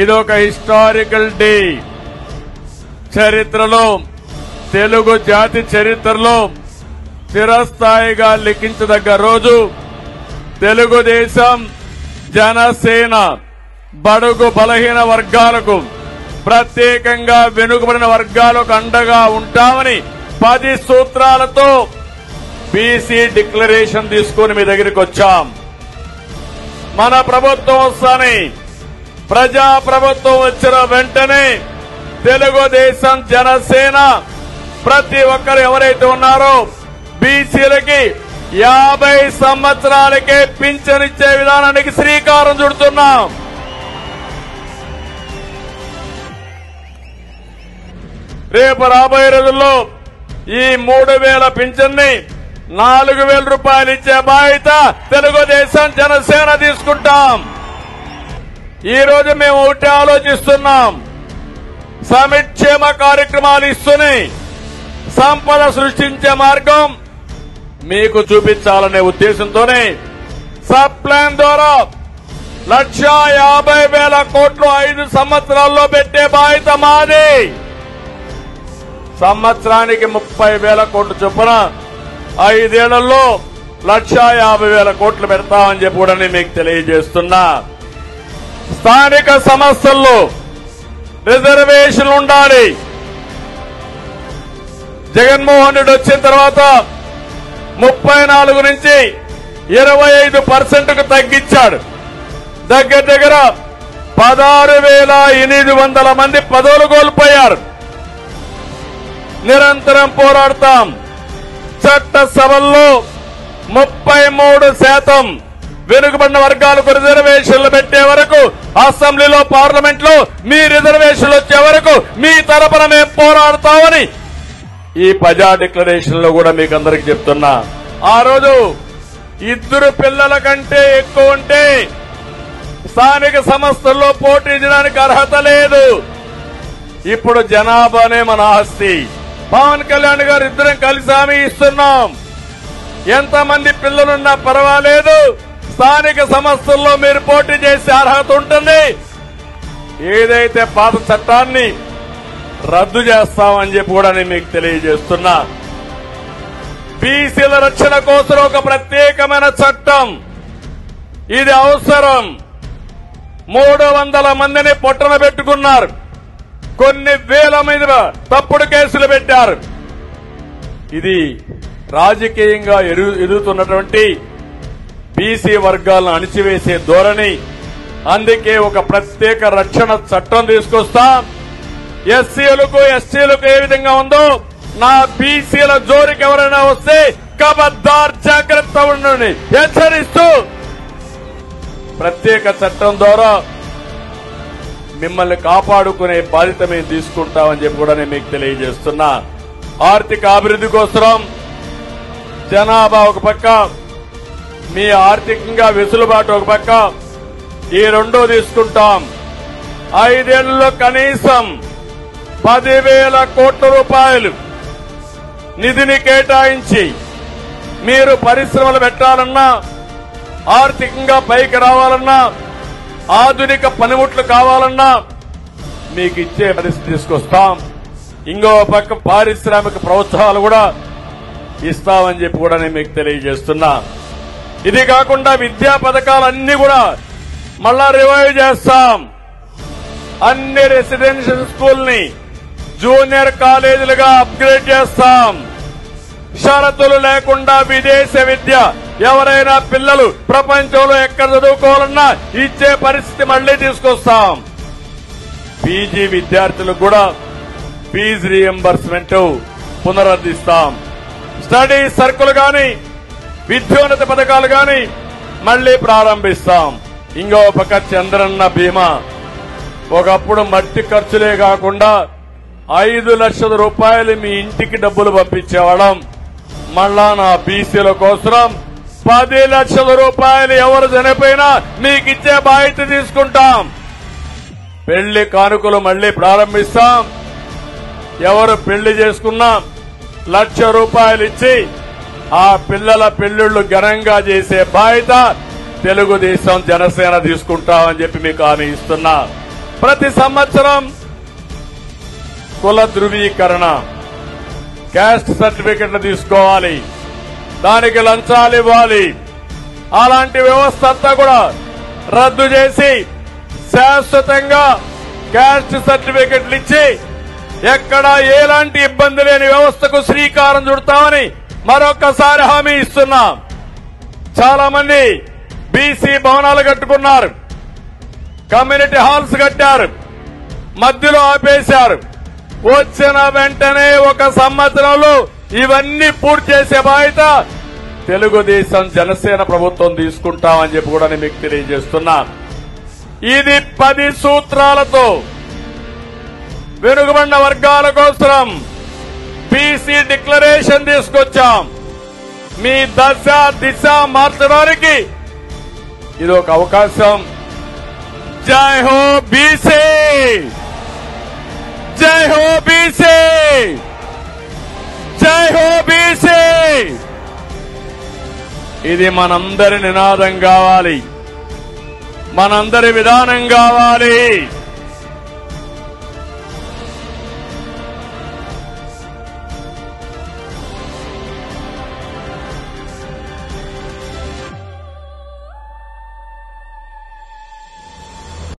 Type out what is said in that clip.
ఇదొక historical day. చరిత్రలో, తెలుగు జాతి చరిత్రలో చిరస్థాయిగా లిఖించదగ్గ రోజు. తెలుగుదేశం, జనసేన బడుగు బలహీన వర్గాలకు, ప్రత్యేకంగా వెనుకబడిన వర్గాలకు అండగా ఉంటామని 10 సూత్రాలతో బీసీ డిక్లరేషన్ తీసుకుని మీ దగ్గరికి వచ్చాం. మన ప్రభుత్వం వస్తాని, ప్రజా ప్రభుత్వం వచ్చిన వెంటనే తెలుగుదేశం, జనసేన ప్రతి ఒక్కరు ఎవరైతే ఉన్నారో బీసీలకి 50 సంవత్సరాలకే పింఛనిచ్చే విధానానికి శ్రీకారం చుడుతున్నాం. రేపు రాబోయే రోజుల్లో ఈ 3000 పింఛన్ని 4000 రూపాయలు ఇచ్చే బాధ్యత తెలుగుదేశం, జనసేన తీసుకుంటాం. ఈ రోజు మేము ఒకటి ఆలోచిస్తున్నాం. సంక్షేమ కార్యక్రమాలు ఇస్తూనే సంపద సృష్టించే మార్గం మీకు చూపించాలనే ఉద్దేశంతోనే సబ్ ప్లాన్ ద్వారా 1,50,000 కోట్లు 5 సంవత్సరాల్లో పెట్టే బాధ్యత మాది. సంవత్సరానికి 30,000 కోట్లు చొప్పున 5 ఏళ్లలో 1,50,000 కోట్లు పెడతామని చెప్పి కూడా మీకు తెలియజేస్తున్నా. స్థానిక సంస్థల్లో రిజర్వేషన్లు ఉండాలి. జగన్మోహన్ రెడ్డి వచ్చిన తర్వాత 34 నుంచి 25% తగ్గించాడు. దగ్గర 16,800 మంది పదవులు కోల్పోయారు. నిరంతరం పోరాడతాం. చట్టసభల్లో 33% వెనుకబడిన వర్గాలకు రిజర్వేషన్లు పెట్టే వరకు, అసెంబ్లీలో, పార్లమెంట్ లో మీ రిజర్వేషన్లు వచ్చే వరకు మీ తరపున మేము పోరాడతామని ఈ ప్రజా డిక్లరేషన్ లో కూడా మీకు అందరికి చెప్తున్నా. ఆ రోజు 2 పిల్లల కంటే ఎక్కువ ఉంటే స్థానిక సంస్థల్లో పోటీ చేయడానికి అర్హత లేదు. ఇప్పుడు జనాభానే మన ఆస్తి. పవన్ కళ్యాణ్ గారు ఇద్దరం కలిసి హామీ ఇస్తున్నాం. ఎంతమంది పిల్లలున్నా పర్వాలేదు, స్థానిక సంస్థల్లో మీరు పోటీ చేసే అర్హత ఉంటుంది. ఏదైతే పాత చట్టాన్ని రద్దు చేస్తామని చెప్పి కూడా నేను మీకు తెలియజేస్తున్నా. బీసీల రక్షణ కోసం ఒక ప్రత్యేకమైన చట్టం, ఇది అవసరం. 300 మందిని పొట్టన పెట్టుకున్నారు. కొన్ని వేల మీద తప్పుడు కేసులు పెట్టారు. ఇది రాజకీయంగా ఎదుగుతున్నటువంటి బీసీ వర్గాలను అణిచివేసే ధోరణి. అందుకే ఒక ప్రత్యేక రక్షణ చట్టం తీసుకొస్తాం. ఎస్సీలకు, ఎస్టీలకు ఏ విధంగా ఉందో నా బీసీల జోలికి ఎవరైనా వస్తే ఖబర్దార్ జాగ్రత్త ఉండండి హెచ్చరిస్తూ ప్రత్యేక చట్టం ద్వారా మిమ్మల్ని కాపాడుకునే బాధ్యత మేము తీసుకుంటామని చెప్పి కూడా నేను మీకు తెలియజేస్తున్నా. ఆర్థిక అభివృద్ధి కోసం జనాభా ఒక పక్క, మీ ఆర్థికంగా వెసులుబాటు ఒక పక్క, ఈ రెండో తీసుకుంటాం. 5 ఏళ్లలో కనీసం 10,000 కోట్ల రూపాయలు నిధిని కేటాయించి మీరు పరిశ్రమలు పెట్టాలన్నా, ఆర్థికంగా పైకి రావాలన్నా, ఆధునిక పనిముట్లు కావాలన్నా మీకు ఇచ్చే పరిస్థితి తీసుకొస్తాం. ఇంకో పక్క పారిశ్రామిక ప్రోత్సాహాలు కూడా ఇస్తామని చెప్పి కూడా నేను మీకు తెలియజేస్తున్నా. ఇది కాకుండా విద్యా పథకాలన్నీ కూడా మళ్ళా రివైవ్ చేస్తాం. అన్ని రెసిడెన్షియల్ స్కూల్ ని జూనియర్ కాలేజీలుగా అప్గ్రేడ్ చేస్తాం. షరతులు లేకుండా విదేశ విద్య ఎవరైనా పిల్లలు ప్రపంచంలో ఎక్కడ చదువుకోవాలన్నా ఇచ్చే పరిస్థితి మళ్లీ తీసుకొస్తాం. పీజీ విద్యార్థులకు కూడా ఫీజు రీఎంబర్స్మెంట్ పునరుద్ధరిస్తాం. స్టడీ సర్కిల్ గాని, విద్యోన్నత పథకాలు గాని మళ్లీ ప్రారంభిస్తాం. ఇంకో పక్క చంద్రన్న బీమా, ఒకప్పుడు మట్టి ఖర్చులే కాకుండా 5 లక్షల రూపాయలు మీ ఇంటికి డబ్బులు పంపించేవాళ్ళం. మళ్ళా నా బీసీల కోసం 10 లక్షల రూపాయలు ఎవరు చనిపోయినా మీకు ఇచ్చే బాధ్యత తీసుకుంటాం. పెళ్లి కానుకలు మళ్లీ ప్రారంభిస్తాం. ఎవరు పెళ్లి చేసుకున్నా 1,00,000 రూపాయలు ఇచ్చి ఆ పిల్లల పెళ్లిళ్లు ఘనంగా చేసే బాధ్యత తెలుగుదేశం, జనసేన తీసుకుంటామని చెప్పి మీకు హామీ ఇస్తున్నా. ప్రతి సంవత్సరం కుల ధృవీకరణ క్యాస్ట్ సర్టిఫికెట్లు తీసుకోవాలి, దానికి లంచాలు ఇవ్వాలి. అలాంటి వ్యవస్థ అంతా కూడా రద్దు చేసి శాశ్వతంగా క్యాస్ట్ సర్టిఫికెట్లు ఇచ్చి ఎక్కడ ఎలాంటి ఇబ్బంది లేని వ్యవస్థకు శ్రీకారం చుడతామని మరొకసారి హామీ ఇస్తున్నాం. చాలా మంది బీసీ భవనాలు కట్టుకున్నారు, కమ్యూనిటీ హాల్స్ కట్టారు, మధ్యలో ఆపేశారు. వచ్చిన వెంటనే 1 సంవత్సరంలో ఇవన్నీ పూర్తి చేసే బాధ్యత తెలుగుదేశం జనసేన ప్రభుత్వం తీసుకుంటామని చెప్పి కూడా నేను మీకు తెలియజేస్తున్నా. ఇది 10 సూత్రాలతో వెనుకబడిన వర్గాల కోసం బీసీ డిక్లరేషన్ తీసుకొచ్చాం. మీ దశ దిశ మార్చడానికి ఇది ఒక అవకాశం. జై హో బీసీ, జై హో బీసీ, జై హో బీసీ. ఇది మనందరి నినాదం కావాలి, మనందరి విధానం కావాలి.